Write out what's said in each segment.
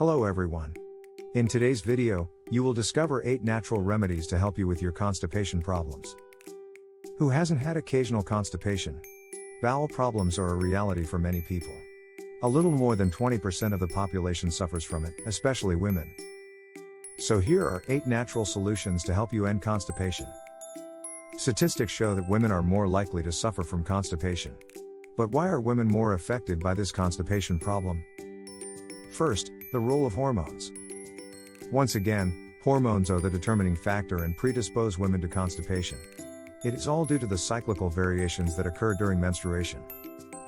Hello everyone. In today's video, you will discover 8 natural remedies to help you with your constipation problems. Who hasn't had occasional constipation? Bowel problems are a reality for many people. A little more than 20% of the population suffers from it, especially women. So here are 8 natural solutions to help you end constipation. Statistics show that women are more likely to suffer from constipation. But why are women more affected by this constipation problem? First, the role of hormones. Once again, hormones are the determining factor and predispose women to constipation. It is all due to the cyclical variations that occur during menstruation.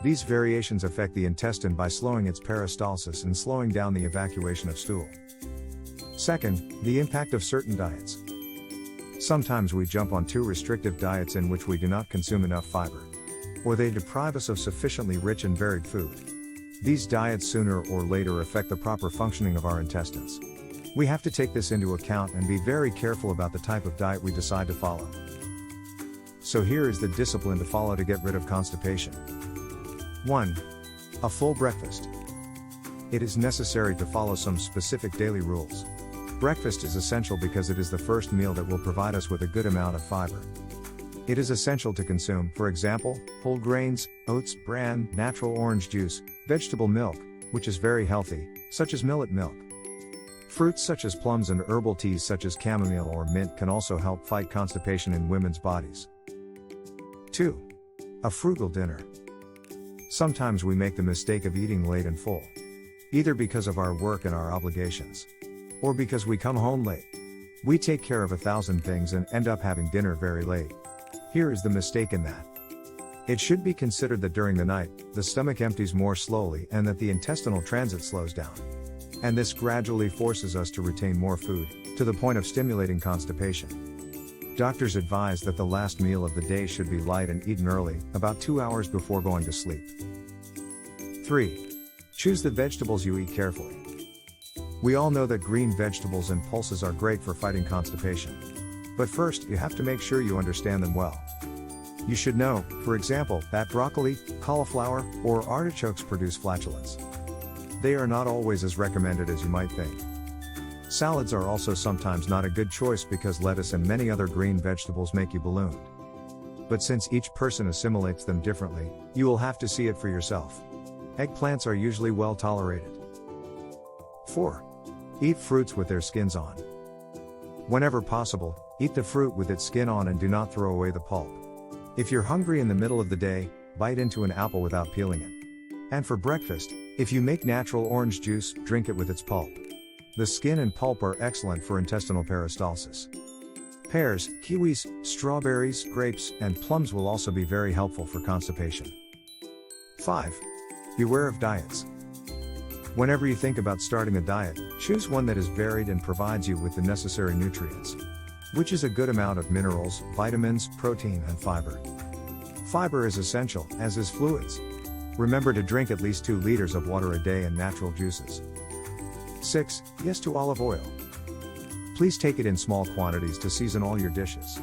These variations affect the intestine by slowing its peristalsis and slowing down the evacuation of stool. Second, the impact of certain diets. Sometimes we jump on too restrictive diets in which we do not consume enough fiber. Or they deprive us of sufficiently rich and varied food. These diets sooner or later affect the proper functioning of our intestines. We have to take this into account and be very careful about the type of diet we decide to follow. So here is the discipline to follow to get rid of constipation. 1. A full breakfast. It is necessary to follow some specific daily rules. Breakfast is essential because it is the first meal that will provide us with a good amount of fiber. It is essential to consume, for example, whole grains, oats, bran, natural orange juice, vegetable milk, which is very healthy, such as millet milk. Fruits such as plums and herbal teas such as chamomile or mint can also help fight constipation in women's bodies. 2. A frugal dinner. Sometimes we make the mistake of eating late and full. Either because of our work and our obligations, or because we come home late. We take care of 1,000 things and end up having dinner very late. Here is the mistake in that. It should be considered that during the night, the stomach empties more slowly and that the intestinal transit slows down. And this gradually forces us to retain more food, to the point of stimulating constipation. Doctors advise that the last meal of the day should be light and eaten early, about 2 hours before going to sleep. 3. Choose the vegetables you eat carefully. We all know that green vegetables and pulses are great for fighting constipation. But first, you have to make sure you understand them well. You should know, for example, that broccoli, cauliflower, or artichokes produce flatulence. They are not always as recommended as you might think. Salads are also sometimes not a good choice because lettuce and many other green vegetables make you ballooned. But since each person assimilates them differently, you will have to see it for yourself. Eggplants are usually well tolerated. 4. Eat fruits with their skins on. Whenever possible, eat the fruit with its skin on and do not throw away the pulp. If you're hungry in the middle of the day, bite into an apple without peeling it. And for breakfast, if you make natural orange juice, drink it with its pulp. The skin and pulp are excellent for intestinal peristalsis. Pears, kiwis, strawberries, grapes, and plums will also be very helpful for constipation. 5. Beware of diets. Whenever you think about starting a diet, choose one that is varied and provides you with the necessary nutrients, which is a good amount of minerals, vitamins, protein, and fiber. Fiber is essential, as is fluids. Remember to drink at least 2 liters of water a day and natural juices. 6. Yes to olive oil. Please take it in small quantities to season all your dishes.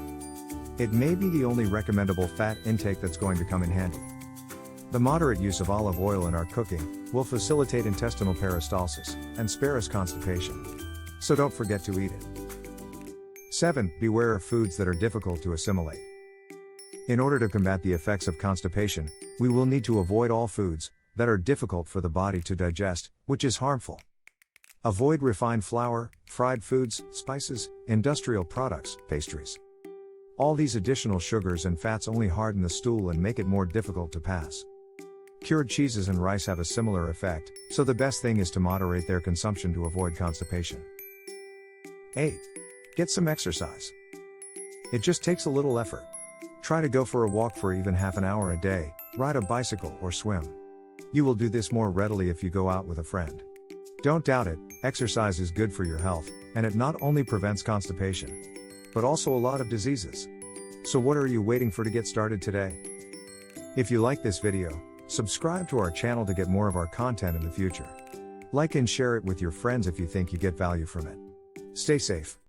It may be the only recommendable fat intake that's going to come in handy. The moderate use of olive oil in our cooking will facilitate intestinal peristalsis and spare us constipation. So don't forget to eat it. 7. Beware of foods that are difficult to assimilate. In order to combat the effects of constipation, we will need to avoid all foods that are difficult for the body to digest, which is harmful. Avoid refined flour, fried foods, spices, industrial products, pastries. All these additional sugars and fats only harden the stool and make it more difficult to pass. Cured cheeses and rice have a similar effect, so the best thing is to moderate their consumption to avoid constipation. 8. Get some exercise. It just takes a little effort. Try to go for a walk for even half an hour a day, ride a bicycle or swim. You will do this more readily if you go out with a friend. Don't doubt it, exercise is good for your health, and it not only prevents constipation, but also a lot of diseases. So what are you waiting for to get started today? If you like this video, subscribe to our channel to get more of our content in the future. Like and share it with your friends if you think you get value from it. Stay safe.